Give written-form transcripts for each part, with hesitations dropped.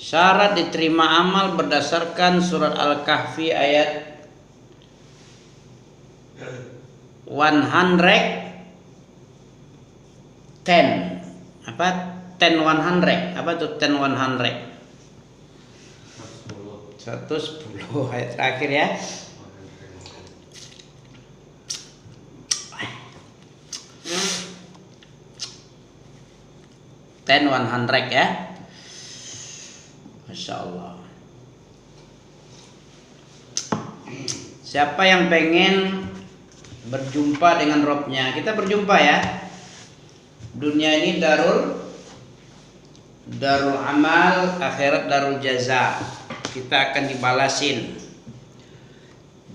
Syarat diterima amal berdasarkan surat Al-Kahfi ayat 110. Apa? 100. Apa tuh 100? 110 ayat terakhir ya. Ten 100 ya. Masya Allah. Siapa yang pengen berjumpa dengan Robnya, kita berjumpa ya. Dunia ini darul amal, akhirat darul jaza. Kita akan dibalasin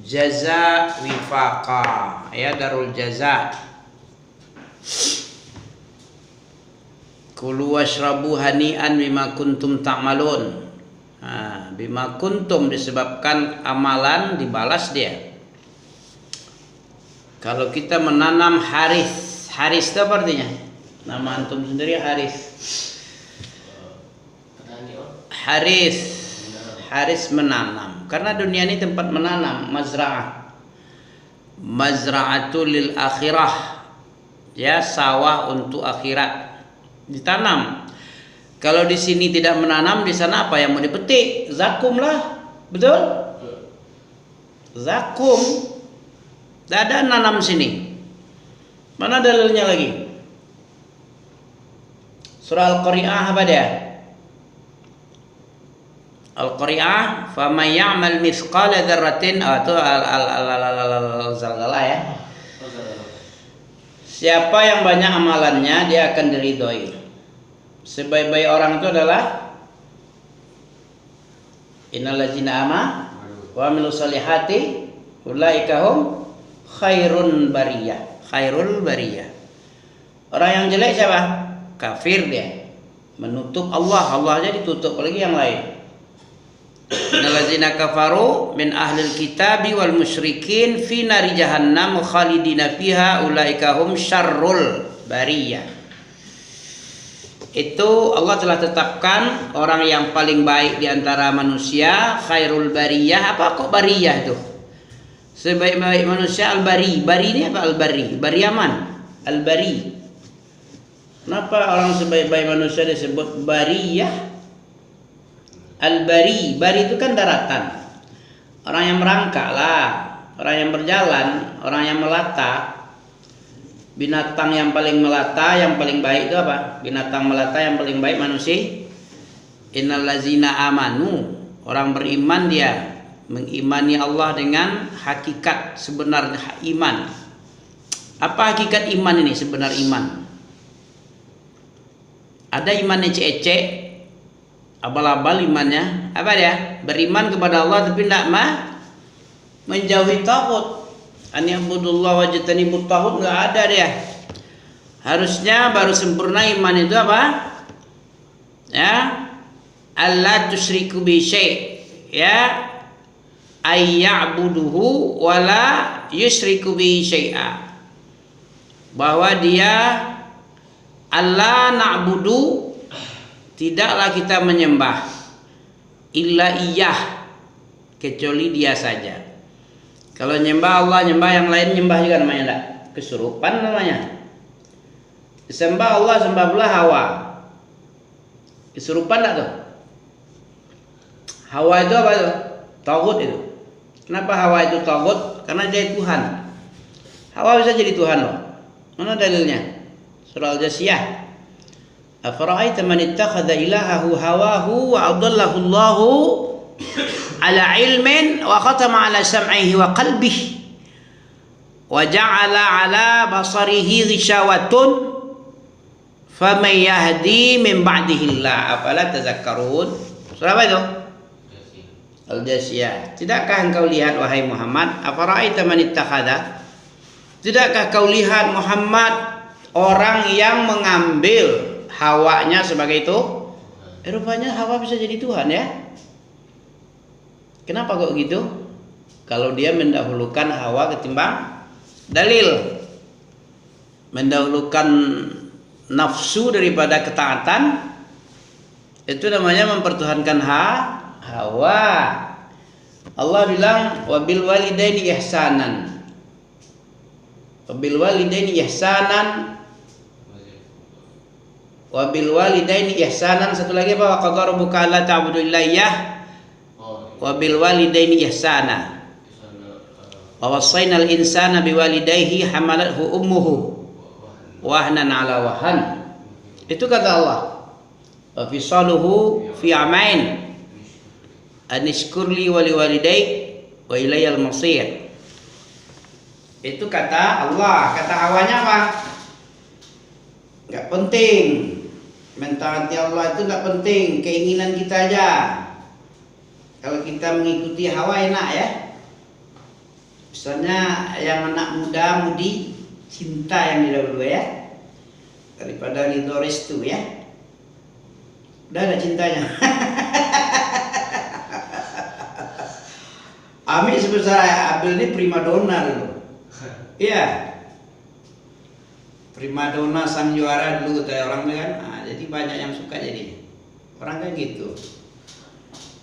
jaza wifaqa ya, darul jaza. Kulu washrabu hani'an bima kuntum ta'malun. Bima kuntum disebabkan amalan dibalas dia. Kalau kita menanam haris itu apa artinya? Nama antum sendiri haris. Haris menanam. Karena dunia ini tempat menanam, mazra'ah. Mazra'atul lil akhirah. Ya, sawah untuk akhirat. Ditanam. Kalau di sini tidak menanam, di sana apa yang mau dipetik? Zakum lah, betul? Zakum. Tidak ada nanam sini. Mana dalilnya lagi? Surah Al-Qari'ah apa dia? Al-Qari'ah, faman ya'mal mithqala dzarratin, itu Al-Zalzalah ya. Siapa yang banyak amalannya, dia akan diridhoi. Sebaik-baik orang itu adalah innallazina amanu wa amilus solihati ulaika hum khairul bariyah. Orang yang jelek siapa? Kafir dia. Menutup Allah aja ditutup, lagi yang lain. Innallazina kafaru min ahlil kitabi wal musyrikin fi nari jahannam khalidina fiha ulaika hum syarrul bariyah. Itu Allah telah tetapkan orang yang paling baik di antara manusia, khairul bariyah. Apa kok bariyah itu? Sebaik-baik manusia al-bari. Bari ini apa al-bari? Bariaman. Al-bari. Kenapa orang sebaik-baik manusia disebut bariyah? Al-bari. Bari itu kan daratan. Orang yang merangkak lah, orang yang berjalan, orang yang melata. Binatang yang paling melata, yang paling baik itu apa? Binatang melata yang paling baik manusia. Innallazina amanu, orang beriman dia mengimani Allah dengan hakikat sebenarnya iman. Apa hakikat iman ini? Sebenar iman. Ada imannya ecek-ecek, abal-abal imannya. Apa dia? Beriman kepada Allah tapi tidak menjauhi taghut. An ya'budullah wajtanibut taghut, enggak ada dia. Harusnya baru sempurna iman itu apa? Ya, alla tusyriku bi syai', ya, ay ya'buduhu wa la yusyriku bi syai'a. Bahwa dia Allah na'budu, tidaklah kita menyembah illa iyah, kecuali dia saja. Kalau nyembah Allah, nyembah yang lain, nyembah juga namanya enggak? Kesurupan namanya. Sembah Allah, sembah pula Hawa. Kesurupan enggak tuh? Hawa itu apa tuh? Taghut itu. Kenapa Hawa itu taghut? Karena dia Tuhan. Hawa bisa jadi Tuhan loh. Mana dalilnya? Surah Al-Jasiyah. Afara'aita man ittakhadha ilahahu hawahu wa adallahu Allahu ala ilmin wa khatama ala sam'ihi wa qalbihi wa ja'ala ala basarihi ghishawatun faman yahdi min ba'dihillah afala tazakkarun. Surah apa itu? Al-Jasiyah. Tidakkah engkau lihat wahai Muhammad, afara'aita man ittakhadha, tidakkah kau lihat Muhammad orang yang mengambil hawanya sebagai itu? Rupanya Hawa bisa jadi Tuhan ya. Kenapa kok gitu? Kalau dia mendahulukan Hawa ketimbang dalil, mendahulukan nafsu daripada ketaatan, Itu namanya mempertuhankan hawa. Allah bilang wabil walidaini ihsanan. Wabil walidaini ihsanan. Wabil walidaini ihsanan. Satu lagi apa? Wa qadara rabbuka alla ta'budu illa iyyah. Wabil walidaini ihsana. Wa wasainal insana biwalidayhi hamalathu ummuhu wahnan ala wahn. Itu kata Allah. Wa fisaluhu fi amain anishkurli wali walidayk wa ilayal masir. Itu kata Allah. Kata hawanya apa? Enggak penting. Mentaati Allah itu enggak penting, keinginan kita aja. Kalau kita mengikuti hawa enak ya. Misalnya yang anak muda mudi cinta yang dulu ya, daripada ridho restu ya. Udah ada cintanya. Ami sebesar Abil ini primadona dulu. Iya. Primadona sang juara dulu kata orang kan. Nah, jadi banyak yang suka jadi. Orang kan gitu.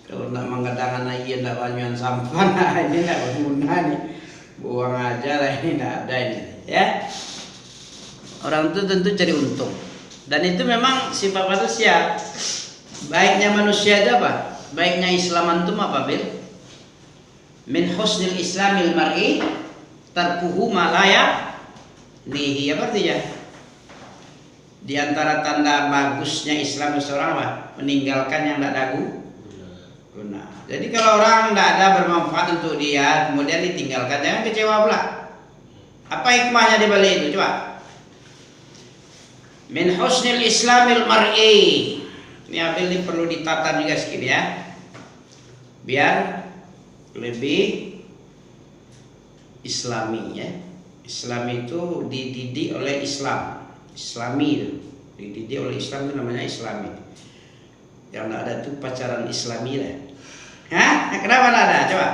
Kalau nak menggadang anak iya nak banyuan sampah, nah ini nak berguna nih. Buang aja lah, ini nak ada ini. Ya. Orang itu tentu cari untung. Dan itu memang sifat manusia. Baiknya manusia itu apa? Baiknya Islaman itu apa, Bil? Min husnil islamil mar'i tarkuhu ma la ya'nihi. Apa artinya? Di antara tanda bagusnya Islam seseorang apa? Meninggalkan yang tidak ada guna. Jadi kalau orang tidak ada bermanfaat untuk dia, kemudian ditinggalkan, jangan kecewa pula. Apa hikmahnya di balik itu? Coba. Min husnil islamil mar'i. Ini Abil ini perlu ditata juga sedikit ya, biar lebih Islami ya. Islami itu dididik oleh Islam. Islami itu dididik oleh Islam, itu namanya Islami. Yang tidak ada itu pacaran Islami lah. Hah? Kenapa tidak ada? Coba.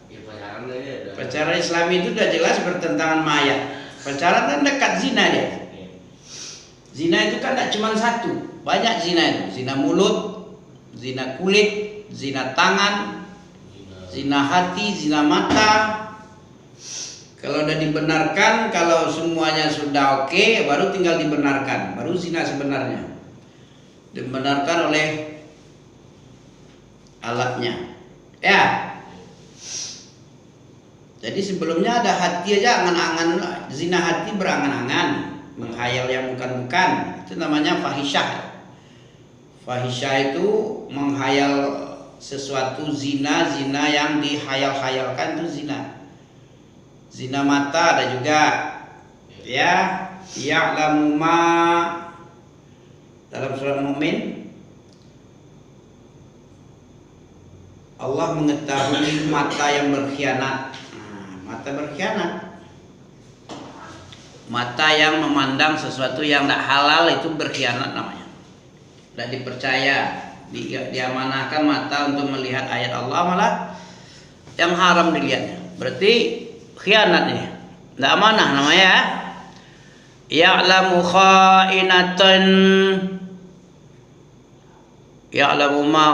Ya, pacaran aja ada. Pacaran Islami itu sudah jelas bertentangan sama ayat. Pacaran kan dekat zina dia. Zina itu kan tidak cuma satu. Banyak zina itu, zina mulut, zina kulit, zina tangan, zina hati, zina mata. Kalau sudah dibenarkan, kalau semuanya sudah oke, baru tinggal dibenarkan, baru zina sebenarnya. Dibenarkan oleh alatnya. Ya. Jadi sebelumnya ada hati aja, angan-angan, zina hati berangan-angan, menghayal yang bukan-bukan. Itu namanya fahisyah. Fahisyah itu menghayal sesuatu zina yang dihayal-hayalkan itu zina. Zina mata ada juga. Ya, ya'lamu ma dalam surat Mukmin Allah mengetahui mata yang berkhianat. Nah, mata berkhianat. Mata yang memandang sesuatu yang tidak halal itu berkhianat namanya. Tidak dipercaya, diamanahkan mata untuk melihat ayat Allah, malah yang haram dilihatnya. Berarti khianat ini, tidak amanah namanya. Ya'lamu kha'inatan, ya'lamu ma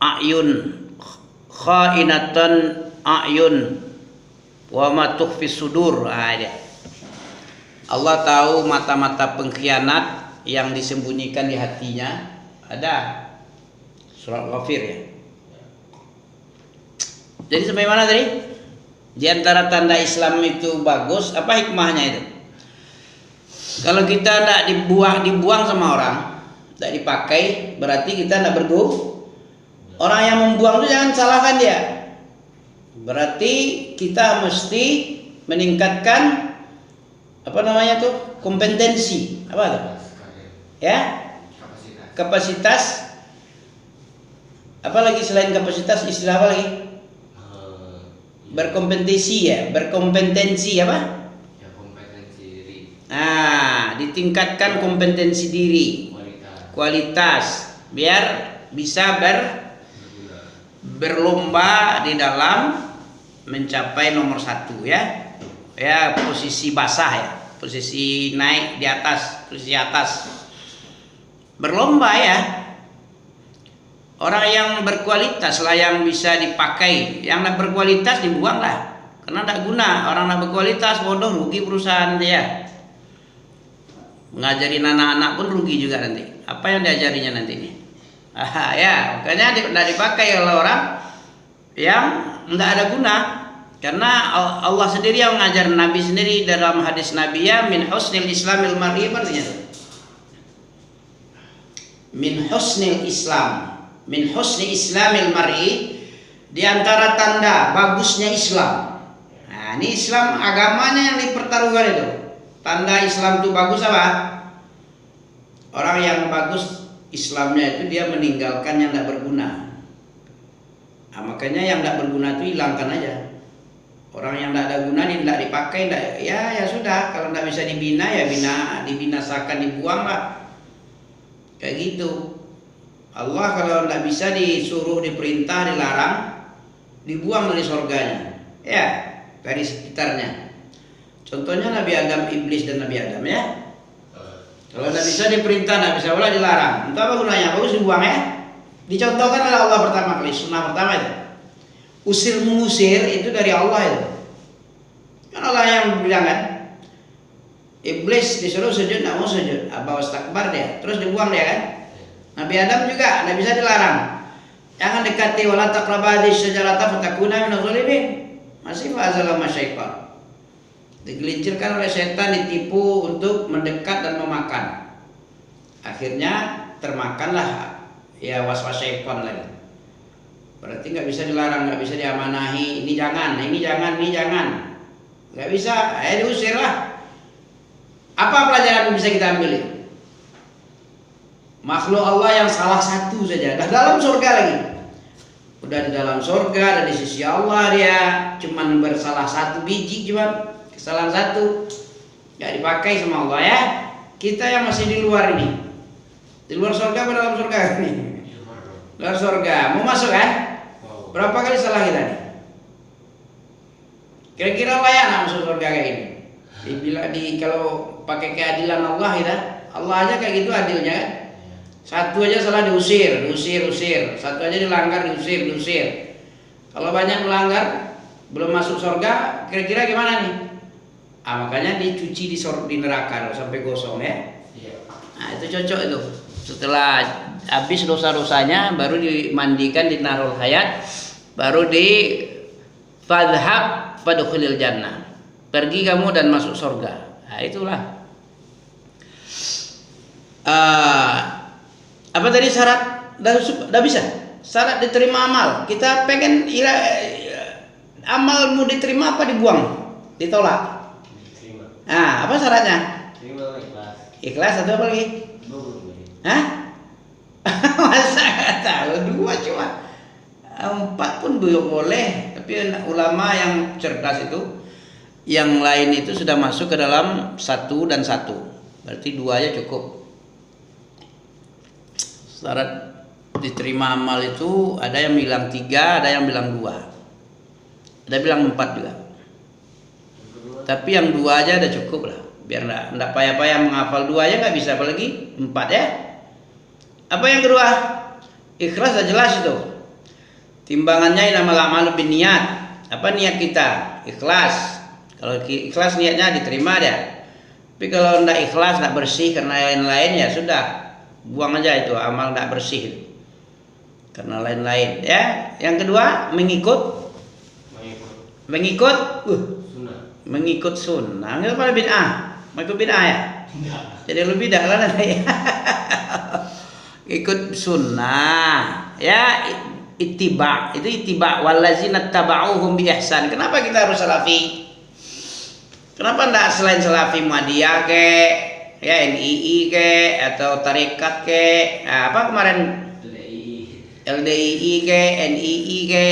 a'yun, kha'inatan a'yun wa ma tukhfi sudur. Allah tahu mata-mata pengkhianat yang disembunyikan di hatinya. Ada surat Ghafir ya. Jadi sampai mana tadi? Di antara tanda Islam itu bagus, apa hikmahnya itu? Kalau kita tidak dibuang sama orang, tidak dipakai, berarti kita tidak berguna. Orang yang membuang itu jangan salahkan dia. Berarti kita mesti meningkatkan apa namanya tuh, kompetensi, apa tuh? Ya, kapasitas. Apa lagi selain kapasitas, istilah apa lagi? Berkompetensi ya, berkompetensi apa? Ya, kompetensi diri. Nah, ditingkatkan kompetensi diri, kualitas, biar bisa berlomba di dalam mencapai nomor 1 ya. Ya, posisi basah ya, posisi naik di atas, posisi atas. Berlomba ya. Orang yang berkualitas lah yang bisa dipakai. Yang tidak berkualitas dibuang lah. Karena tidak guna. Orang tidak berkualitas bodoh, rugi perusahaan dia. Ngajarin anak-anak pun rugi juga nanti. Apa yang diajarinya nanti ini? Ya, makanya tidak dipakai oleh orang yang tidak ada guna. Karena Allah sendiri yang mengajar, Nabi sendiri dalam hadis Nabi ya, min husnil islamil mar'i, artinya min husnil islam, min husni islamil mar'i, di antara tanda bagusnya Islam. Nah, ini Islam agamanya yang dipertaruhkan itu. Tanda Islam itu bagus apa? Orang yang bagus Islamnya itu dia meninggalkan yang tidak berguna. Nah, makanya yang tidak berguna itu hilangkan aja. Orang yang tidak ada guna ini tidak dipakai, ya sudah. Kalau tidak bisa dibina ya dibinasakan, dibuang lah. Kayak gitu. Allah kalau tidak bisa disuruh, diperintah, dilarang, dibuang dari surganya. Ya, dari sekitarnya. Contohnya Nabi Adam, iblis dan Nabi Adam ya. Kalau tidak bisa diperintah, tidak bisa pula dilarang. Entah apa gunanya, bagus dibuang ya. Dicontohkan oleh Allah pertama kali, sunnah pertama itu. Usir mengusir itu dari Allah itu. Kan Allah yang bilang kan, iblis disuruh sujud, tidak mau sujud, aba wastakbar dia, terus dibuang dia kan. Nabi Adam juga tidak bisa dilarang. Jangan dekati wala taqrabu syajarata fatakuna minadh dhalimin. Masih fa'azalama syaitan. Digelincirkan oleh setan, ditipu untuk mendekat dan memakan. Akhirnya termakanlah ya waswas syaitan lagi. Berarti nggak bisa dilarang, nggak bisa diamanahi. Ini jangan, ini jangan, ini jangan. Nggak bisa, diusir lah. Apa pelajaran yang bisa kita ambil? Makhluk Allah yang salah satu saja, dah dalam surga lagi. Udah di dalam surga, ada di sisi Allah dia, cuman bersalah satu biji, cuman kesalahan satu, nggak dipakai sama Allah ya. Kita yang masih di luar ini, di luar surga atau dalam surga ini? Luar surga, mau masuk kan? Berapa kali salah kita nih? Kira-kira layak nggak masuk surga kayak gini? Kalau pakai keadilan Allah kita, Allah aja kayak gitu adilnya kan? Satu aja salah diusir. Satu aja dilanggar diusir. Kalau banyak melanggar belum masuk surga, kira-kira gimana nih? Makanya dicuci di neraka sampai gosong ya. Nah itu cocok itu. Setelah habis dosa-dosanya baru dimandikan di narul hayat, baru di fadhhab fadkhulil jannah. Pergi kamu dan masuk surga. Nah itulah. Apa tadi syarat? Dah bisa. Syarat diterima amal. Kita pengen amalmu diterima apa dibuang? Ditolak. Diterima. Nah, apa syaratnya? Terima ikhlas. Ikhlas atau apa lagi? Hah? Masa nggak tahu, 2 cuma 4 pun boleh. Tapi ulama yang cerdas itu, yang lain itu sudah masuk ke dalam 1 dan 1. Berarti 2 aja cukup. Syarat diterima amal itu ada yang bilang 3, ada yang bilang 2, ada bilang 4 juga. Tapi yang 2 aja udah cukup lah. Biar enggak payah-payah menghafal 2 aja nggak bisa, apalagi 4 ya. Apa yang kedua? Ikhlas sudah jelas itu. Timbangannya innamal a'malu binniyat. Apa niat kita? Ikhlas. Kalau ikhlas niatnya diterima dia. Tapi kalau enggak ikhlas, enggak bersih karena lain-lain ya sudah, buang aja itu amal enggak bersih. Karena lain-lain ya. Yang kedua mengikut mengikut sunnah. Enggak pada bid'ah. Mengikut bid'ah ya? Enggak. Jadi lebih bid'ah lah nanti. Ikut sunnah ya, ittiba, itu ittiba wallazina tabauhum bi ihsan. Kenapa kita harus salafi? Kenapa enggak selain salafi Muhammadiyah ke ya NII ke atau tarekat ke apa kemarin LDII ke NII ke,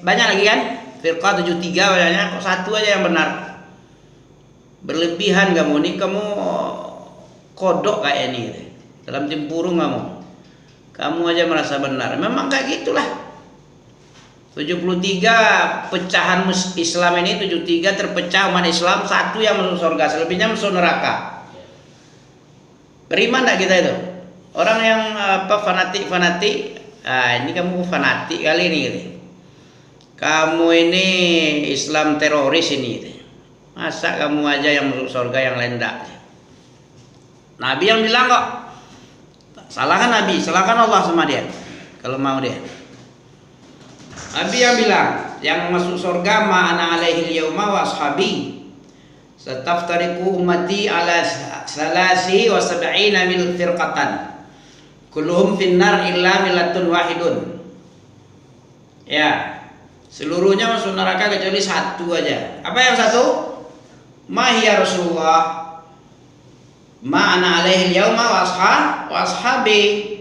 banyak lagi kan firqah 73 banyak, kok 1 aja yang benar? Berlebihan kamu nih, kamu kodok kayak ini dalam tempurung kamu aja merasa benar. Memang kayak gitulah. 73 pecahan Islam ini, 73 terpecah umat Islam, 1 yang masuk surga, selebihnya masuk neraka. Beriman enggak kita itu? Orang yang fanatik Ah, ini kamu fanatik kali ini gitu. Kamu ini Islam teroris ini gitu. Masa kamu aja yang masuk surga yang lain enggak? Nabi yang bilang kok. Salahkan Nabi, salahkan Allah sama dia. Kalau mau dia. Nabi yang bilang, yang masuk surga ma'ana alaihi yauma wa ashabi. Sataftariqu ummati ala salasi wa sab'ina mil firqatan. Kulluhum finnar illa millatun wahidun. Ya, seluruhnya masuk neraka kecuali satu aja. Apa yang satu? Ma hiya Rasulullah. Ma'ana alaihi yauma wa ashabi.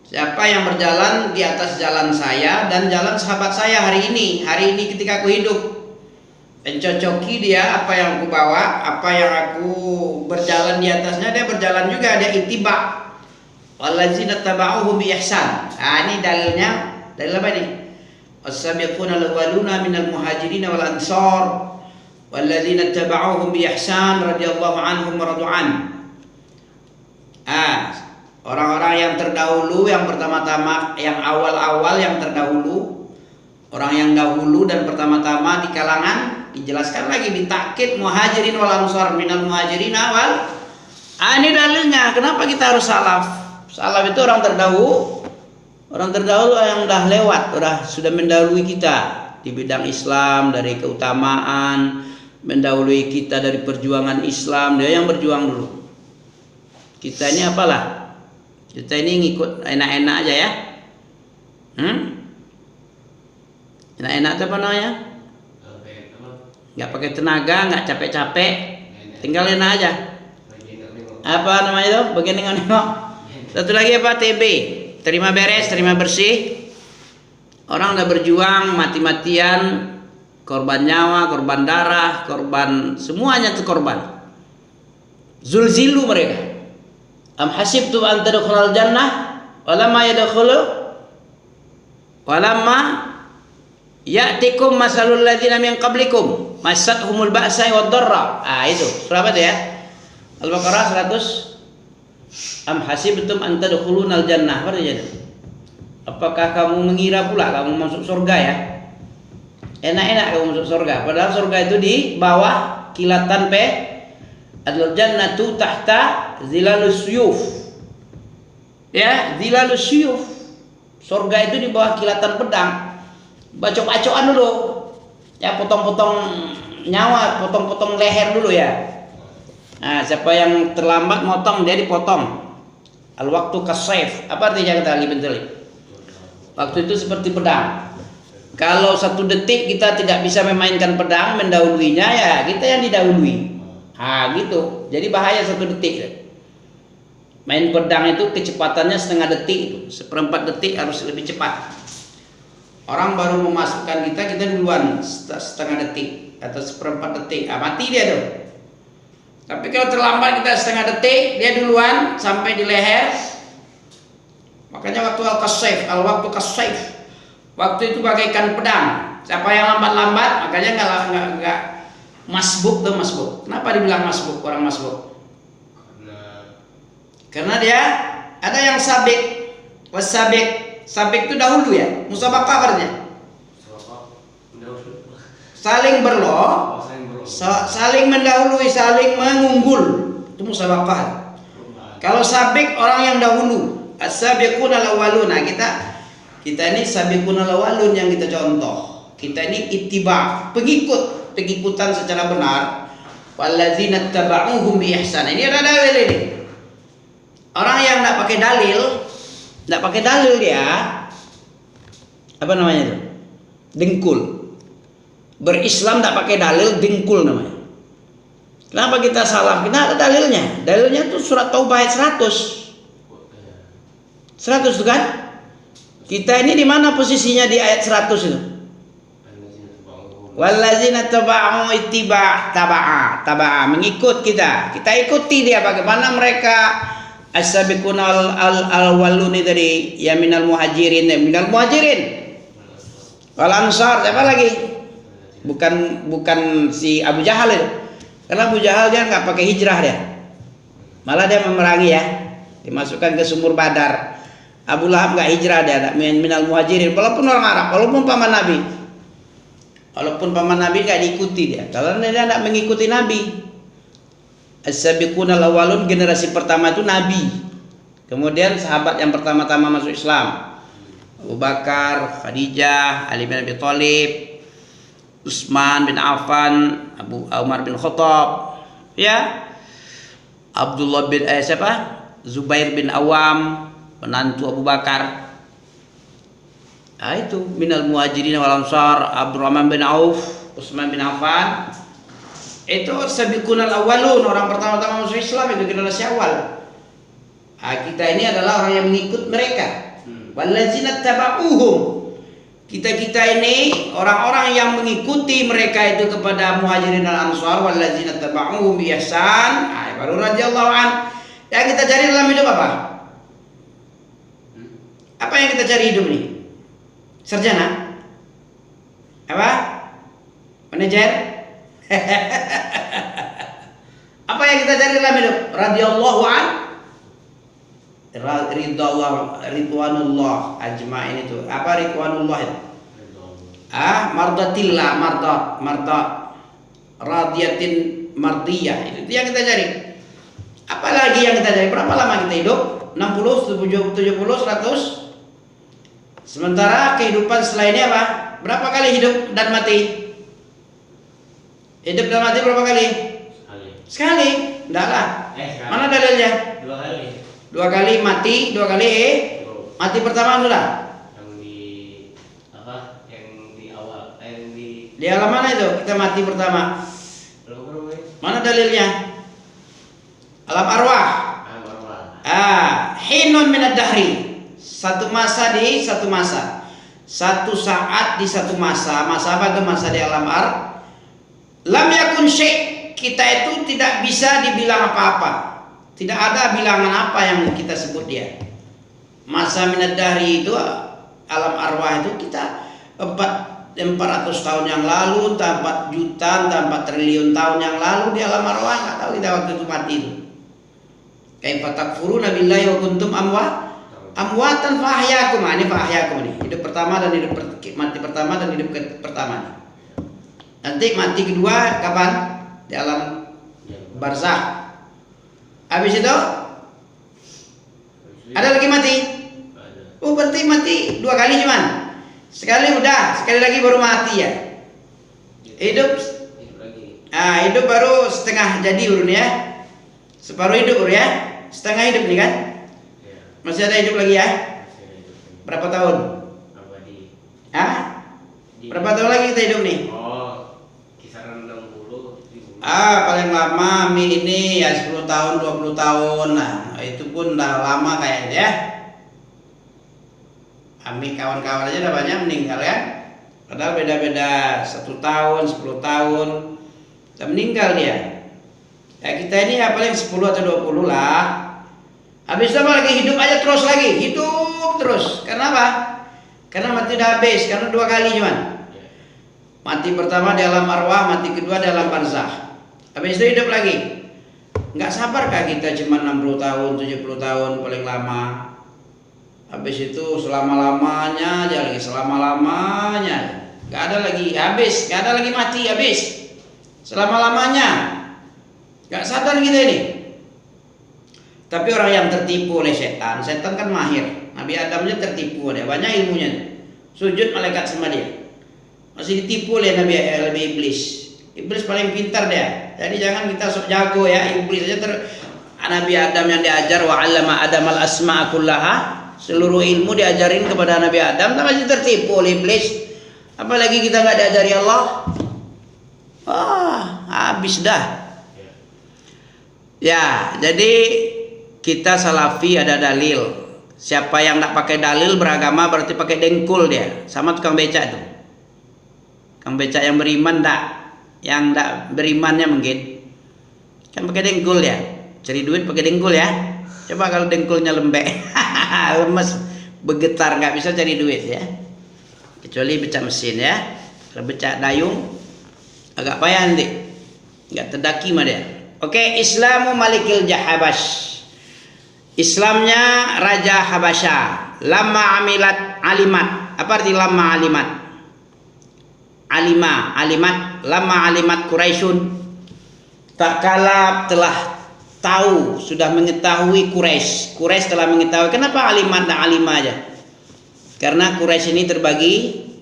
Siapa yang berjalan di atas jalan saya dan jalan sahabat saya hari ini ketika aku hidup, mencocoki dia apa yang aku bawa, apa yang aku berjalan di atasnya, dia berjalan juga, dia ittiba. Wallazina tabauhum bi ihsan. Nah, ini dalilnya, dalil apa ini? As-sabiquna al-awwaluna minal muhajirin wal ansar wallazina tabauhum bi ihsan radhiyallahu anhum wa radu'an. Orang-orang yang terdahulu, yang pertama-tama, yang awal-awal, yang terdahulu, orang yang dahulu dan pertama-tama di kalangan, dijelaskan lagi ditakkid muhajirin wal ansar minal muhajirin wal. Ini dalilnya. Kenapa kita harus salaf? Salaf itu orang terdahulu. Orang terdahulu yang udah lewat, sudah mendahului kita di bidang Islam, dari keutamaan, mendahului kita dari perjuangan Islam. Dia yang berjuang dulu. Kita ini apalah? Kita ini ngikut enak-enak aja ya. Enak-enak apa namanya? Nggak pakai tenaga, nggak capek-capek, tinggal enak aja. Apa namanya itu? Bagian nengok-nengok. Satu lagi apa? TB. Terima beres, terima bersih. Orang udah berjuang mati-matian, korban nyawa, korban darah, korban semuanya itu korban. Zulzilu mereka. Am hasibtum an tadkhulul jannah walamma ya'tikum masalul ladzina min qablikum massatuhumul ba'sa wad dharra. Itu surah apa ya? Al-Baqarah 100. Am hasibtum an tadkhulunal jannah. Apa artinya? Apakah kamu mengira pula kamu masuk surga ya? Enak-enak kamu masuk surga, padahal surga itu di bawah kilatan Al-jannatu tahta zilalus suyuf. Ya, zilalus suyuf. Surga itu di bawah kilatan pedang. Bacok-bacokan dulu. Ya, potong-potong nyawa, potong-potong leher dulu ya. Nah, siapa yang terlambat motong dia dipotong. Al-waqtu kasayf. Apa artinya kata Ali bin Thalib? Waktu itu seperti pedang. Kalau 1 detik kita tidak bisa memainkan pedang, mendahuluinya, ya kita yang didahului. Gitu. Jadi bahaya 1 detik. Main pedang itu kecepatannya setengah detik itu. 1/4 detik harus lebih cepat. Orang baru memasukkan kita duluan setengah detik atau 1/4 detik. Mati dia tuh. Tapi kalau terlambat kita setengah detik, dia duluan sampai di leher. Makanya waktu al-waktu kasayf. Waktu itu bagaikan pedang. Siapa yang lambat-lambat, makanya nggak masbuk tuh masbuk. Kenapa dibilang masbuk, orang masbuk? Karena dia ada yang sabik. Sabik itu dahulu ya. Musabaqah artinya. Saling berloh, saling mendahului, saling mengunggul. Itu musabaqah. Kalau sabik orang yang dahulu. As-sabiquna al-awwalun. Nah, kita ini sabiquna al-awwalun yang kita contoh. Kita ini ittiba, pengikutan secara benar. Walladzina tabauhum bi ihsan. Ini ada dalil ini. Orang yang enggak pakai dalil dia apa namanya itu? Dengkul. Berislam enggak pakai dalil, dengkul namanya. Kenapa kita salah? Kita ada dalilnya. Dalilnya itu surat Taubah ayat 100. 100 itu kan? Kita ini di mana posisinya di ayat 100 itu? Wallazina taba'u ittiba' taba'a mengikut kita ikuti dia bagaimana mereka as-sabiquna al-awwalun dari ya minal muhajirin wal ansar. Siapa lagi? Bukan si Abu Jahal itu. Karena Abu Jahal dia nggak pakai hijrah dia. Malah dia memerangi ya. Dimasukkan ke sumur Badar. Abu Lahab nggak hijrah, dia ada minal muhajirin, walaupun orang Arab, walaupun paman Nabi. Walaupun paman Nabi nggak diikuti dia, kalau dia tidak mengikuti Nabi. As-sabiqunal awwalun, generasi pertama itu Nabi. Kemudian sahabat yang pertama-tama masuk Islam, Abu Bakar, Khadijah, Ali bin Abi Thalib, Utsman bin Affan, Abu Umar bin Khattab, ya, Abdullah bin Zubair bin Awam, menantu Abu Bakar. Nah, itu minal muhajirin wal ansar, Abdurrahman bin Auf, Utsman bin Affan. Itu sabiqunal awwalun, orang pertama-tama masuk Islam, itu generasi awal. Nah, kita ini adalah orang yang mengikut mereka. Wallazina tabauhum, kita ini orang-orang yang mengikuti mereka itu kepada muhajirin dan ansar. Wallazina tabauhum bi ihsan, baru radhiyallahu an. Yang kita cari dalam hidup apa? Apa yang kita cari hidup ini? Sarjana? Apa? Manajer? Apa yang kita cari dalam hidup? Radhiyallahu an, ridwanullah ajma'in itu. Apa ridwanullah itu? Mardatillah, mardat, radiyatin mardiyah. Itu yang kita cari. Apalagi yang kita cari? Berapa lama kita hidup? 60, 70, 100? Sementara kehidupan setelah ini apa? Berapa kali hidup dan mati? Hidup dan mati berapa kali? Sekali. Enggak lah. Mana dalilnya? 2 kali. 2 kali mati, 2 kali mati pertama sudah. Yang di apa? Yang di awal, yang di Di alam mana itu kita mati pertama? Mana dalilnya? Alam arwah. Hinun minad dahri. Satu masa di satu masa. Satu saat di satu masa. Masa apa itu? Masa di alam lam yakun syai', kita itu tidak bisa dibilang apa-apa. Tidak ada bilangan apa yang kita sebut dia. Masa minad dahri itu, alam arwah itu kita 400 tahun yang lalu, entah 4 juta, entah 4 triliun tahun yang lalu di alam arwah, nggak tahu kita waktu itu mati itu. Kaifa takfuruna billahi wa kuntum amwatan fa ahyakum. Ini fa ahyakum ini. Hidup pertama dan mati pertama dan hidup pertama. Nanti mati kedua kapan? Di alam barzakh. Habis itu ada lagi mati. Oh, berarti mati 2 kali cuman. Sekali udah, sekali lagi baru mati ya. Hidup lagi. Hidup baru setengah jadi urun ya. Separuh hidup urun ya. Setengah hidup nih kan? Masih ada hidup lagi ya? Berapa tahun? Berapa tahun lagi kita hidup nih? Paling lama ini ya 10 tahun, 20 tahun. Nah, itu pun udah lama kayaknya ya. Ami kawan-kawan aja udah banyak meninggal ya. Padahal beda-beda 1 tahun, 10 tahun udah meninggal dia. Ya kita ini ya paling 10 atau 20 lah. Habis itu apa lagi? Hidup aja terus lagi. Hidup terus. Karena apa? Karena mati udah habis. Karena 2 kali cuman. Mati pertama di alam arwah, mati kedua di alam barzakh. Habis itu hidup lagi. Nggak sabarkah kita cuma 60 tahun, 70 tahun paling lama. Habis itu selama-lamanya aja lagi, selama-lamanya. Nggak ada lagi habis, nggak ada lagi mati, habis. Selama-lamanya. Nggak sadar kita ini. Tapi orang yang tertipu oleh setan kan mahir. Nabi Adam aja tertipu, dia banyak ilmunya. Sujud malaikat sama dia. Masih ditipu oleh iblis. Iblis paling pintar dia. Jadi jangan kita sok jago ya. Iblis aja Nabi Adam yang diajar wa 'allama Adamal asma'a kullaha. Seluruh ilmu diajarin kepada Nabi Adam, tapi masih tertipu oleh iblis. Apalagi kita nggak diajari Allah. Habis dah. Ya, jadi kita salafi ada dalil. Siapa yang nggak pakai dalil beragama berarti pakai dengkul dia. Sama tukang becak tuh. Tukang becak yang beriman enggak. Yang enggak berimannya mungkin kan pakai dengkul ya, cari duit pakai dengkul ya. Coba kalau dengkulnya lembek lemes bergetar nggak bisa cari duit ya, kecuali becak mesin ya. Kalau becak dayung agak payah nanti, nggak terdaki mah dia. Oke, Islamu Malikil Jahabash, Islamnya Raja Habasya. Lama amilat alimat. Apa arti lama alimat? Alimat. Lama alimat Quraisyun. Tak kala telah tahu, sudah mengetahui Quraisy. Quraisy telah mengetahui. Kenapa alimat dan alimah aja? Karena Quraisy ini terbagi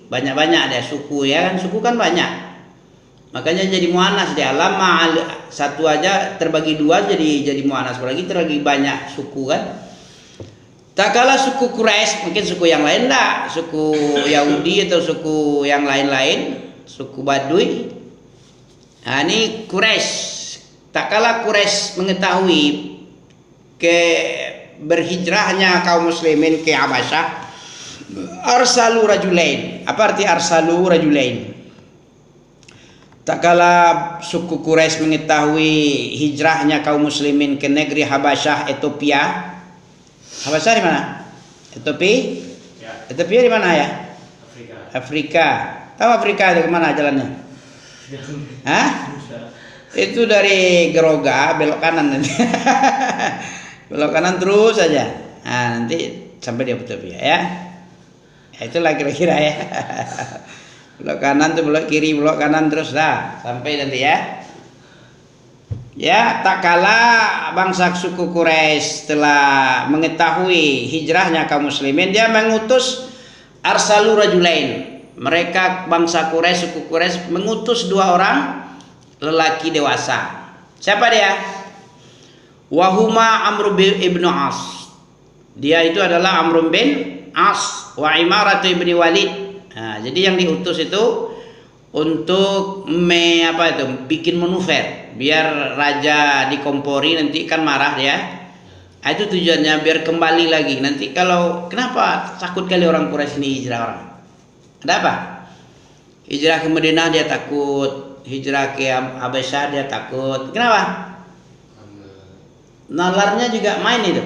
banyak-banyak ada suku ya kan, suku kan banyak. Makanya jadi muannas dia. Lama satu aja terbagi dua jadi muannas, apalagi terbagi banyak suku kan. Tak kala suku Quraisy, mungkin suku yang lain enggak, suku Yahudi atau suku yang lain-lain, suku Baduy. Nah, ini Quraisy. Tak kala Quraisy mengetahui berhijrahnya kaum muslimin ke Habasyah, arsalu rajulain. Apa arti arsalu rajulain? Tak kala suku Quraisy mengetahui hijrahnya kaum muslimin ke negeri Habasyah, Ethiopia. Habasyah di mana? Ethiopia? Ya. Ethiopia di mana ya? Afrika. Afrika. Tahu Afrika itu kemana jalannya? Hah? Itu dari Geroga belok kanan nanti. Belok kanan terus saja. Nah, nanti sampai di Ethiopia ya. Ya itulah kira-kira ya. Belok kanan tuh belok kiri, belok kanan terus dah sampai nanti ya. Ya, tak kala bangsa suku Quraisy telah mengetahui hijrahnya kaum muslimin, dia mengutus arsalu rajulain. Mereka bangsa Quraisy, suku Quraisy mengutus dua orang lelaki dewasa. Siapa dia? Wahuma Amr bin As. Dia itu adalah Amr bin As wa Imarah bin Walid. Nah, jadi yang diutus itu untuk bikin manuver biar raja dikompori, nanti kan marah dia. Nah, itu tujuannya biar kembali lagi. Nanti kalau kenapa takut kali orang Quraisy ini hijrah orang? Ada apa? Hijrah ke Madinah dia takut, hijrah ke Habasyah dia takut. Kenapa? Nalarnya juga main itu.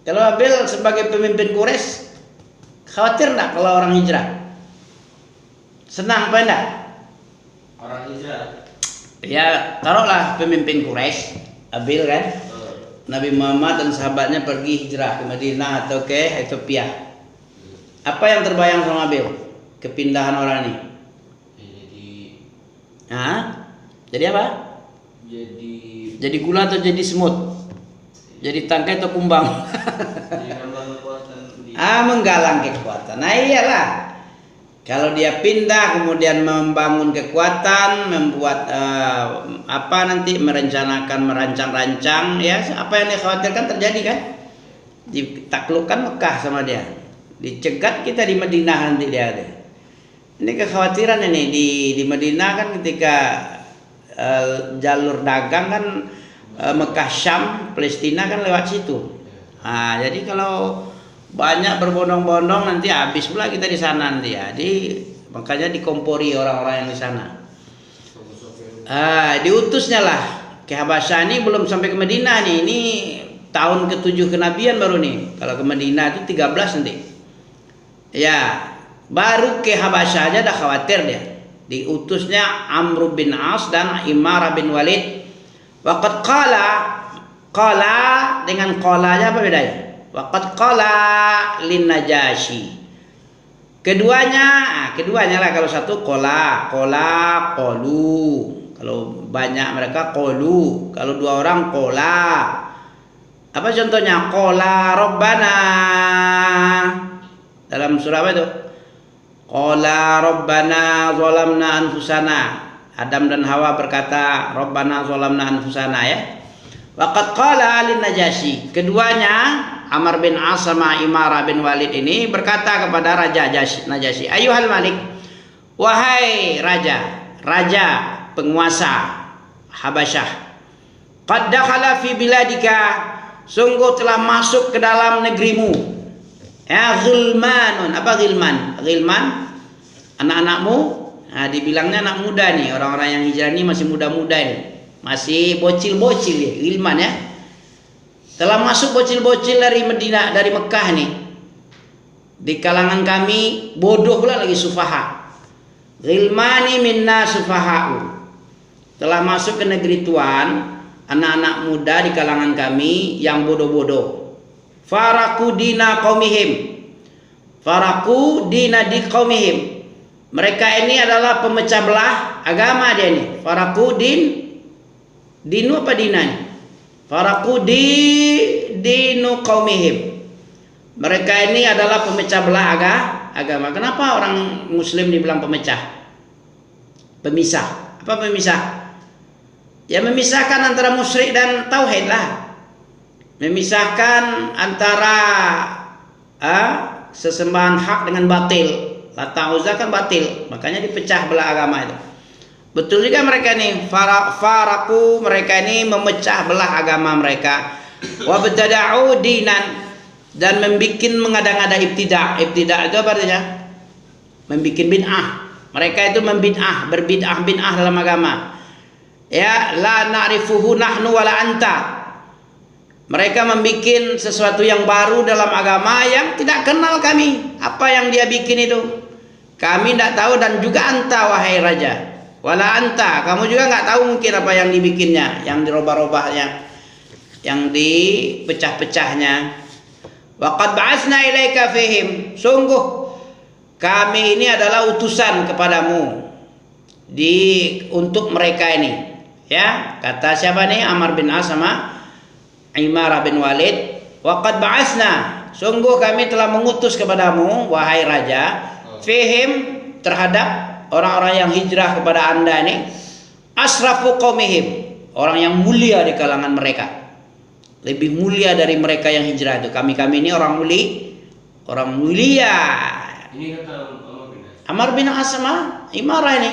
Kalau Abil sebagai pemimpin Quraisy khawatir enggak kalau orang hijrah? Senang apa enggak? Orang hijrah. Ya, taruhlah pemimpin Quraisy, Abil kan? Nabi Muhammad dan sahabatnya pergi hijrah ke Madinah atau ke Ethiopia. Apa yang terbayang sama Abil? Kepindahan orang ini. Jadi apa? Jadi gula atau jadi semut? Jadi tangkai atau kumbang? Menggalang kekuatan. Nah iyalah. Kalau dia pindah kemudian membangun kekuatan, membuat merancang-rancang ya, apa yang dikhawatirkan terjadi kan? Ditaklukkan Mekah sama dia. Dicegat kita di Madinah nanti dia ada. Ini kekhawatiran ini di Madinah kan ketika jalur dagang kan Mekah Syam Palestina kan lewat situ. Nah, jadi kalau banyak berbondong-bondong nanti habis pula kita di sana nanti ya. Makanya dikompori orang-orang yang di sana. Diutusnya lah ke Habasyah ini belum sampai ke Madinah nih. Ini tahun ke-7 kenabian baru nih. Kalau ke Madinah itu 13 nanti. Ya, baru ke Habasyah aja dah khawatir dia. Diutusnya Amr bin As dan Imarah bin Walid. Waqad qala dengan qalanya apa bedanya? Waqad qala lin Najasyi. Keduanya lah, kalau satu qala, qalu. Kalau banyak mereka qalu. Kalau dua orang qala. Apa contohnya? Qala Rabbana. Dalam surah apa itu? Qala Rabbana zalamna anfusana. Adam dan Hawa berkata Rabbana zalamna anfusana ya. Waqad qala lin Najasyi. Keduanya Amr bin As sama Imarah bin Walid ini berkata kepada Raja Najasyi, Ayuhal Malik, wahai raja penguasa Habasyah, qad dakhala fi biladika, sungguh telah masuk ke dalam negerimu. Ya, ghilmanun. Apa ghilman? Ghilman anak-anakmu. Nah, dibilangnya anak muda nih, orang-orang yang hijrah ini masih muda-muda nih. Masih bocil-bocil ya, ghilman ya. Telah masuk bocil-bocil dari Madinah, dari Mekah nih. Di kalangan kami bodoh pula lagi, sufaha. Ghilmani minna sufaha'u. Telah masuk ke negeri Tuhan anak-anak muda di kalangan kami yang bodoh-bodoh. Faraku dina qaumihim. Faraku dinadi qaumihim. Mereka ini adalah pemecah belah agama dia ini. Faraku dinu apa dina ini? Faraku dinu qaumihim. Mereka ini adalah pemecah belah agama. Kenapa orang Muslim dibilang pemecah? Pemisah. Apa pemisah? Ya memisahkan antara musyrik dan tauhid lah. Memisahkan antara sesembahan hak dengan batil. Lata Uzza kan batil, makanya dipecah belah agama itu. Betul juga mereka ini faraku, mereka ini memecah belah agama mereka. Wa btada'u dinan, dan mengada-ngada ibtida'. Ibtida' itu apa artinya? Membikin bid'ah. Mereka itu berbid'ah dalam agama. Ya, la na'rifuhu nahnu wala anta. Mereka membikin sesuatu yang baru dalam agama yang tidak kenal kami. Apa yang dia bikin itu kami tidak tahu, dan juga anta wahai raja. Wala anta, kamu juga nggak tahu mungkin apa yang dibikinnya, yang dirubah-rubahnya, yang dipecah-pecahnya. Wa qad ba'atsna ilaika fihim. Sungguh kami ini adalah utusan kepadamu untuk mereka ini. Ya, kata siapa nih? Amr bin As sama Imarah bin Walid. Wa qad ba'atsna, sungguh kami telah mengutus kepadamu wahai raja, fihim, terhadap orang-orang yang hijrah kepada anda ini, asrafu qaumihim, orang yang mulia di kalangan mereka, lebih mulia dari mereka yang hijrah itu. Kami ini orang mulia. Ini kata Amr bin As sama Imarah ini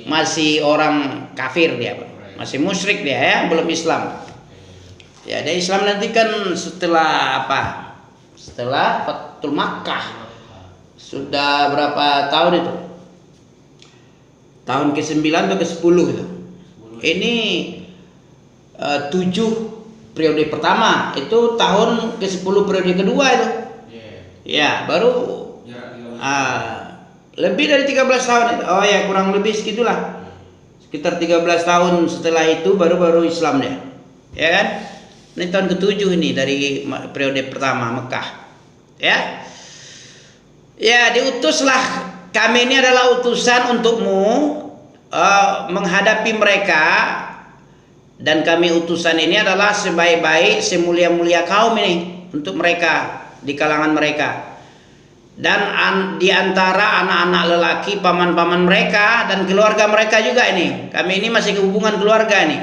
masih orang kafir dia, masih musyrik dia ya, belum Islam. Ya, dia Islam nanti kan setelah apa? Setelah Fathul Makkah. Sudah berapa tahun itu? Tahun ke-9 atau ke-10 itu. Ini 7 periode pertama, itu tahun ke-10 periode kedua itu. Ya, baru lebih dari 13 tahun itu. Oh ya, kurang lebih segitulah. Sekitar 13 tahun setelah itu baru Islam dia. Ya kan? Ini tahun ke-7 ini dari periode pertama Mekah. Ya. Ya, diutuslah kami ini adalah utusan untukmu menghadapi mereka, dan kami utusan ini adalah sebaik-baik, semulia-mulia kaum ini untuk mereka di kalangan mereka. Dan di antara anak-anak lelaki paman-paman mereka dan keluarga mereka juga ini. Kami ini masih hubungan keluarga nih.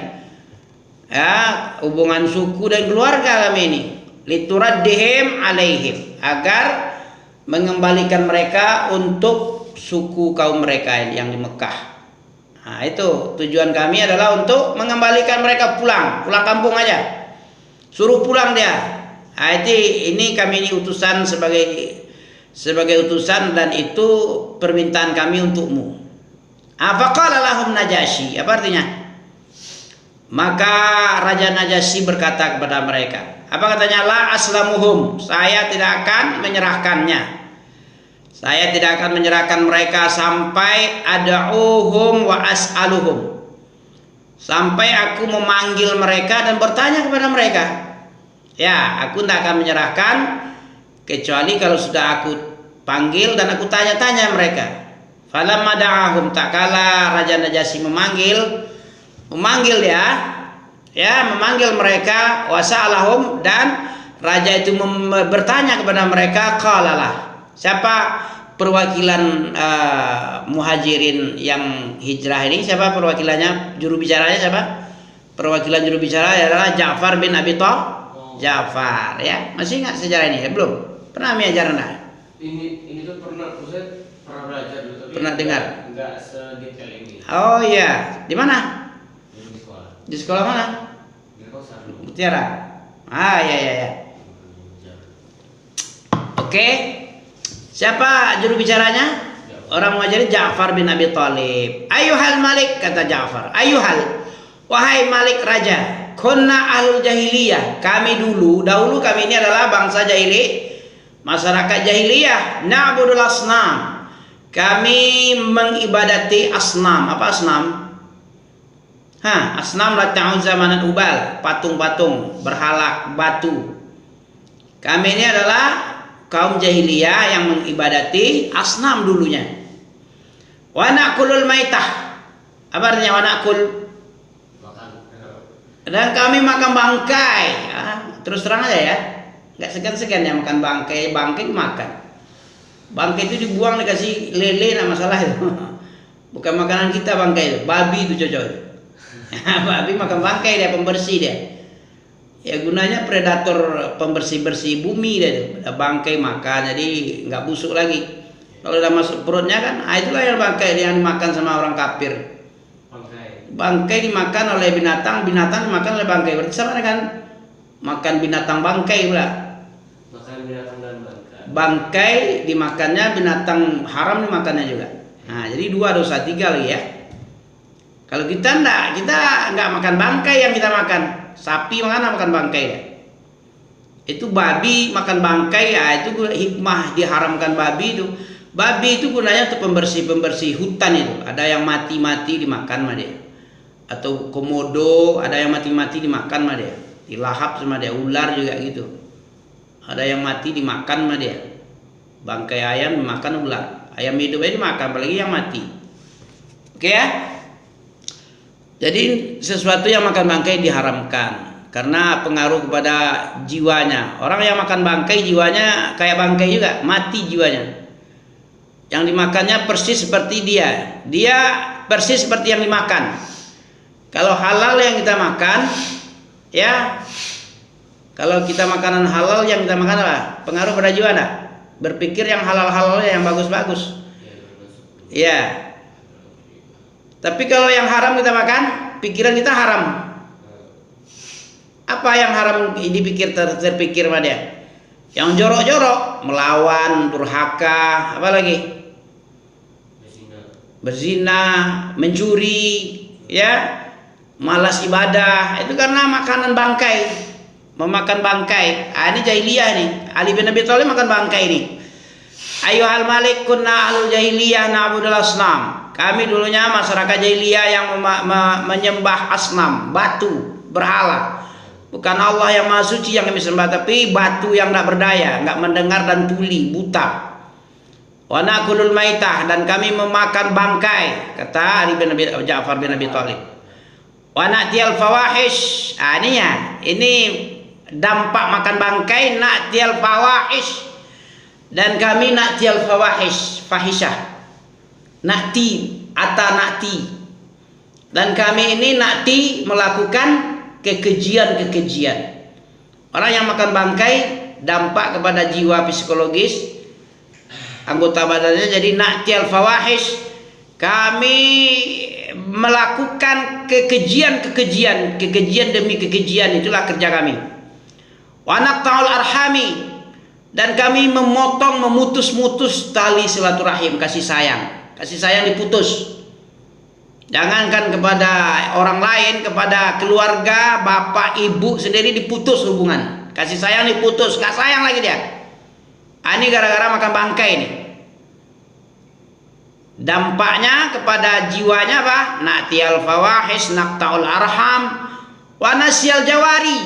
Ya, hubungan suku dan keluarga kami ini. Lituraddihim alaihim, agar mengembalikan mereka untuk suku kaum mereka yang di Mekah. Nah, itu tujuan kami adalah untuk mengembalikan mereka pulang kampung aja. Suruh pulang dia. Nah, ini kami ini utusan sebagai utusan, dan itu permintaan kami untukmu. Faqala lahum Najasyi, apa artinya? Maka Raja Najasyi berkata kepada mereka, apa katanya? La aslamuhum, saya tidak akan menyerahkannya. Saya tidak akan menyerahkan mereka sampai ad'uhum wa as'aluhum, sampai aku memanggil mereka dan bertanya kepada mereka. Ya, aku tidak akan menyerahkan kecuali kalau sudah aku panggil dan aku tanya-tanya mereka. Falamma da'ahum, tak kala Raja Najasyi memanggil dia, ya, memanggil mereka, wasa'alahum, dan raja itu bertanya kepada mereka, qalalah, siapa perwakilan muhajirin yang hijrah ini, siapa perwakilannya, juru bicaranya siapa? Perwakilan juru bicara adalah Ja'far bin Abi Thalib. Ja'far, ya, masih ingat sejarah ini? Ya, belum pernah ajaran dah. Ini tuh pernah belajar dulu, tapi pernah dengar? Enggak sedetail ini. Oh iya, di mana? Di sekolah. Di sekolah mana? Di kosan. Mutiara. Ya. Oke. Siapa juru bicaranya? Orang Muhajirin, Ja'far bin Abi Thalib. Ayuhal Malik, kata Ja'far. Ayuhal, wahai Malik raja. Kunna ahlul jahiliyah. Kami dahulu kami ini adalah bangsa jahili, masyarakat jahiliyah. Na'budul asnam. Kami mengibadati asnam. Apa asnam? Asnam Lata Uzza Manat Ubal, patung-patung berhala batu. Kami ini adalah kaum jahiliyah yang mengibadati asnam dulunya. Wa na'kulul maitah. Apa artinya wa na'kul? Makan. Dan kami makan bangkai. Terus terang aja ya, nggak segan-segan ya makan bangkai. Bangkai makan. Bangkai itu dibuang, dikasih lele, nah masalah itu. Bukan makanan kita bangkai itu. Babi itu cocok. Babi makan bangkai, dia pembersih dia. Ya gunanya predator, pembersih-bersih bumi dia itu. Bangkai makan, jadi nggak busuk lagi. Kalau udah masuk perutnya kan, itulah yang bangkai yang dimakan sama orang kafir. Bangkai dimakan oleh binatang, binatang dimakan oleh bangkai. Berarti sama dengan makan binatang bangkai pula. Makan binatang dan bangkai. Bangkai dimakannya, binatang haram dimakannya juga. Nah, jadi 2 dosa, 3 lagi ya. Kalau kita enggak makan bangkai yang kita makan. Sapi makan bangkai ya. Itu babi makan bangkai ya, itu hikmah diharamkan babi itu. Babi itu gunanya untuk pembersih hutan itu. Ada yang mati-mati dimakan sama dia. Atau komodo, ada yang mati-mati dimakan sama dia. Dilahap sama dia, ular juga gitu. Ada yang mati dimakan sama dia. Bangkai ayam dimakan ular. Ayam hidup aja dimakan, apalagi yang mati. Oke ya? Jadi sesuatu yang makan bangkai diharamkan karena pengaruh kepada jiwanya. Orang yang makan bangkai jiwanya kayak bangkai juga, mati jiwanya. Yang dimakannya persis seperti dia. Dia persis seperti yang dimakan. Kalau halal yang kita makan, ya, kalau kita makanan halal yang kita makan apa? Pengaruh pada jiwa enggak? Berpikir yang halal-halal yang bagus-bagus. Ya. Tapi kalau yang haram kita makan, pikiran kita haram. Apa yang haram dipikir terpikir sama dia? Yang jorok-jorok, melawan, durhaka, apa lagi? Berzina, mencuri, ya, malas ibadah. Itu karena makanan bangkai, memakan bangkai. Ini jahiliyah nih. Ali bin Abi Thalib makan bangkai nih. Ayyuhal malik kunna ahlul jahiliyah na'budul asnam. Kami dulunya masyarakat jahiliyah yang menyembah asnam, batu, berhala. Bukan Allah yang maha suci yang kami sembah, tapi batu yang tidak berdaya, nggak mendengar dan tuli, buta. Wa na'kulul maitah, dan kami memakan bangkai, kata Ja'far bin Abi Thalib. Wa na'tiyal fawahish. Ini dampak makan bangkai, na'tiyal fawahish. Dan kami na'tiyal fawahish, fahisyah. Na'ti, na'ti. Dan kami ini na'ti melakukan kekejian-kekejian. Orang yang makan bangkai dampak kepada jiwa psikologis anggota badannya, jadi na'tiyal fawahish, kami melakukan kekejian demi kekejian, itulah kerja kami. Wa naqta'ul arhami, dan kami memutus tali silaturahim, kasih sayang diputus. Jangankan kepada orang lain, kepada keluarga, bapak, ibu sendiri diputus hubungan. Kasih sayang diputus, gak sayang lagi dia. Ini gara-gara makan bangkai ini. Dampaknya kepada jiwanya apa? Na'tiyal fawahish, naqta'ul arham, wa nasyal jawari.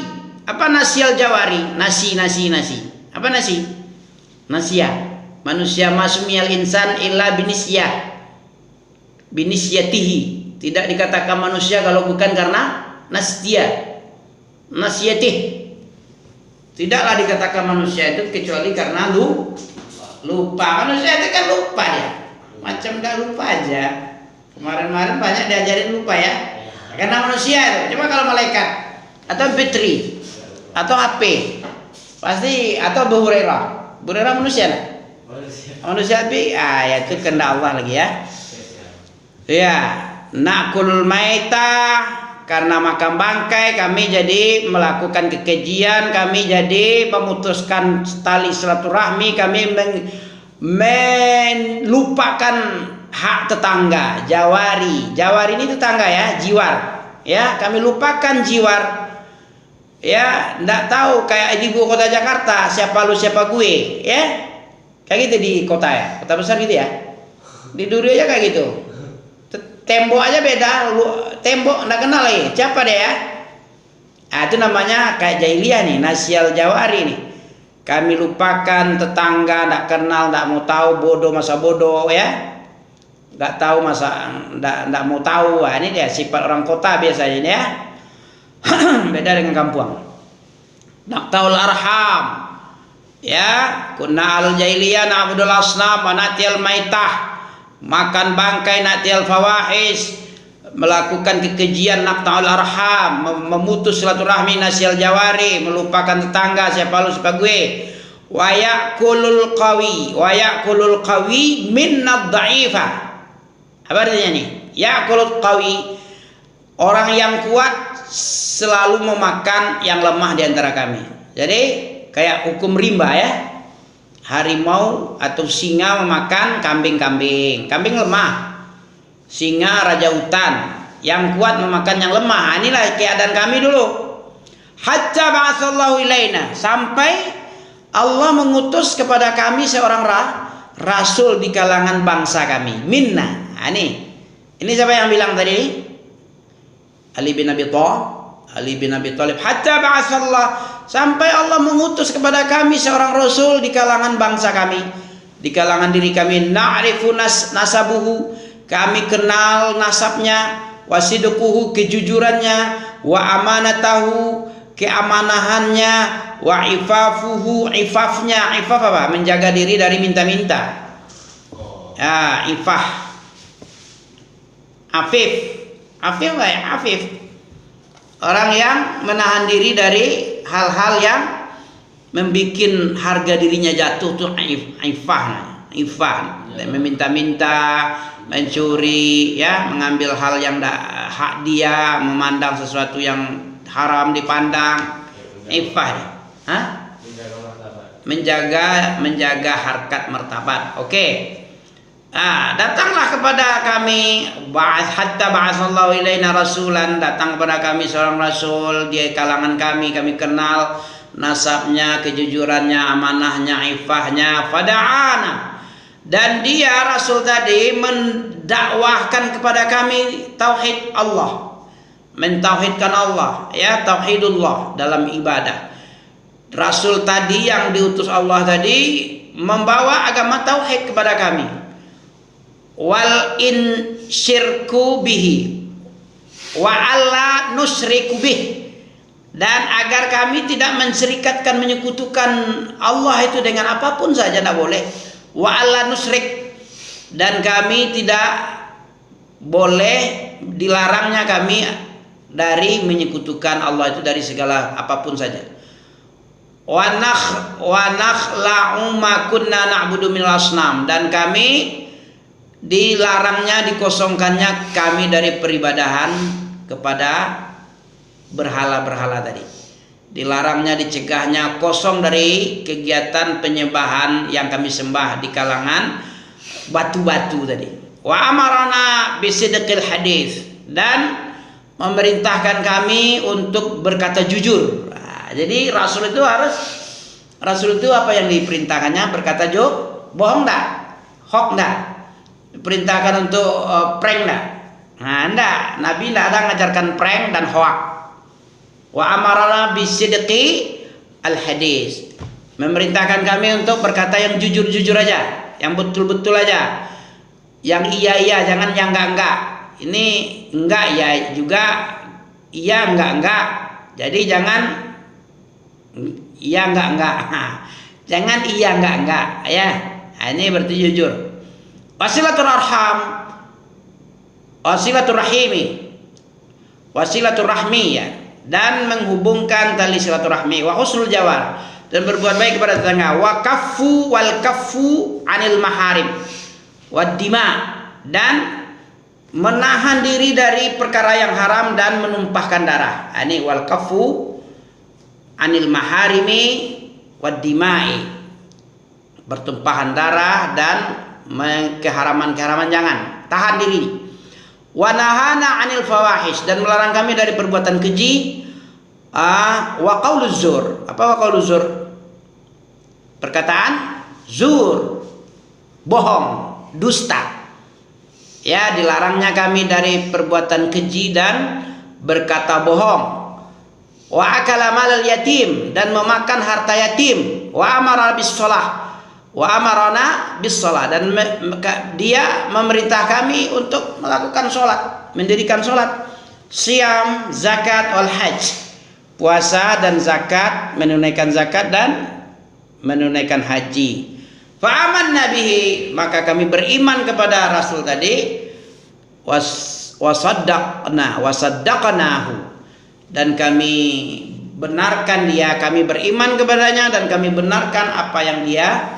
Apa nasyal jawari? Nasi. Apa nasi? Nasya. Manusia masumiyal insan illa binisyatihi. Tidak dikatakan manusia kalau bukan karena nasyatih. Tidaklah dikatakan manusia itu kecuali karena lupa. Manusia itu kan lupa ya. Macam gak lupa aja. Kemarin banyak diajarin lupa ya. Karena manusia itu. Coba kalau malaikat atau Fitri atau HP pasti, atau Abu Hurairah. Abu Hurairah manusia lah. Manusia tapi ya itu kehendak Allah lagi ya. Ya, na'kulul maitah, karena makan bangkai kami jadi melakukan kekejian, kami jadi memutuskan tali silaturahmi, kami melupakan hak tetangga. Jawari ini tetangga ya, jiwar. Ya, kami lupakan jiwar. Ya, ndak tahu kayak di ibu kota Jakarta, siapa lu siapa gue, ya. Kayak gitu di kota ya, kota besar gitu ya. Di Duri aja kayak gitu. Tembok aja beda, tembok ndak kenal lagi, siapa deh ya. Itu namanya kayak jahiliyah nih, nasyal jawari nih. Kami lupakan tetangga, tidak kenal, tidak mau tahu, bodoh masa bodoh ya. Nggak tahu masa nggak mau tahu. Wah, ini dia sifat orang kota biasanya ini ya. Beda dengan kampung. Naqtaul arham. Ya, kunna al jahiliyah na'budul asnam wa natil maitah. Makan bangkai, natil fawahish, melakukan kekejian, naqtaul arham, memutus silaturahmi, nasil jawari, melupakan tetangga, siapa lu siapa gue. Wa ya'kulul qawi minnad dha'ifa. Apa artinya nih? Ya'kulul qawi, orang yang kuat selalu memakan yang lemah di antara kami. Jadi kayak hukum rimba ya. Harimau atau singa memakan kambing-kambing. Kambing lemah. Singa raja hutan. Yang kuat memakan yang lemah. Inilah keadaan kami dulu. Hatta ba'atsallahu ilaina, sampai Allah mengutus kepada kami seorang rasul di kalangan bangsa kami. Minna. Ini siapa yang bilang tadi? Ali bin Abi Thalib. Hatta ba'atsallah, sampai Allah mengutus kepada kami seorang rasul di kalangan bangsa kami, di kalangan diri kami. Na'rifu nasabuhu, kami kenal nasabnya, wasidquhu, kejujurannya, wa amanatahu, keamanahannya, wa ifafuhu, ifafnya. Ifaf apa? Menjaga diri dari minta-minta. Ya, ifah. Afif apa ya? Afif, orang yang menahan diri dari hal-hal yang membuat harga dirinya jatuh, tuh ifah. Meminta-minta, mencuri, ya, mengambil hal yang hak dia, memandang sesuatu yang haram dipandang. Ifah, menjaga harkat martabat. Oke. Datanglah kepada kami, hatta ba'atsallahu ilaina rasulan, datang kepada kami seorang rasul di kalangan kami kenal nasabnya, kejujurannya, amanahnya, ifahnya. Fada'ana, dan dia rasul tadi mendakwahkan kepada kami tauhid Allah, mentauhidkan Allah, ya, tauhidullah dalam ibadah. Rasul tadi yang diutus Allah tadi membawa agama tauhid kepada kami. Wal in syirku bihi wa alla nusriku bih, dan agar kami tidak menserikatkan, menyekutukan Allah itu dengan apapun saja, tidak boleh. Wa alla nusrik, dan kami tidak boleh, dilarangnya kami dari menyekutukan Allah itu dari segala apapun saja. Wa nakhla'u ma kunna na'budu minal asnam, dan kami dilarangnya, dikosongkannya kami dari peribadahan kepada berhala-berhala tadi. Dilarangnya, dicegahnya, kosong dari kegiatan penyembahan yang kami sembah di kalangan batu-batu tadi. Wa amarana bisidqil hadis, dan memerintahkan kami untuk berkata jujur. Jadi rasul itu apa yang diperintahkannya? Berkata bohong enggak? Hoax enggak? Diperintahkan untuk prank enggak? Enggak. Nabi enggak ada mengajarkan prank dan hoax. Wa amarana bisidqi al hadis, memerintahkan kami untuk berkata yang jujur-jujur aja, yang betul-betul aja, yang iya, jangan yang enggak. Ini enggak ya juga, iya enggak. Jadi jangan iya enggak. Jangan iya enggak ya. Ini berarti jujur. Wasilaturrahmi ya, dan menghubungkan tali silaturahmi. Wa husnul jawar, dan berbuat baik kepada tetangga. Wa kaffu anil maharim wad dima, dan menahan diri dari perkara yang haram dan menumpahkan darah. Ini wal kaffu anil maharimi wad dimai, bertumpahan darah dan keharaman-keharaman jangan, tahan diri. Wa nahana anil fawahish, dan melarang kami dari perbuatan keji. Wa qauluz zur, apa wa qauluz zur? Perkataan zur, bohong, dusta. Ya, dilarangnya kami dari perbuatan keji dan berkata bohong. wa akala malal yatim, dan memakan harta yatim, wa amara bis shalah, wa amarana bis shalah, dan dia memerintah kami untuk melakukan sholat, mendirikan sholat, siam, zakat, wal hajj, puasa dan zakat, menunaikan zakat dan menunaikan haji. Fa'amanna bihi, maka kami beriman kepada Rasul tadi, wasaddaqnahu, dan kami benarkan dia, kami beriman kepadanya dan kami benarkan apa yang dia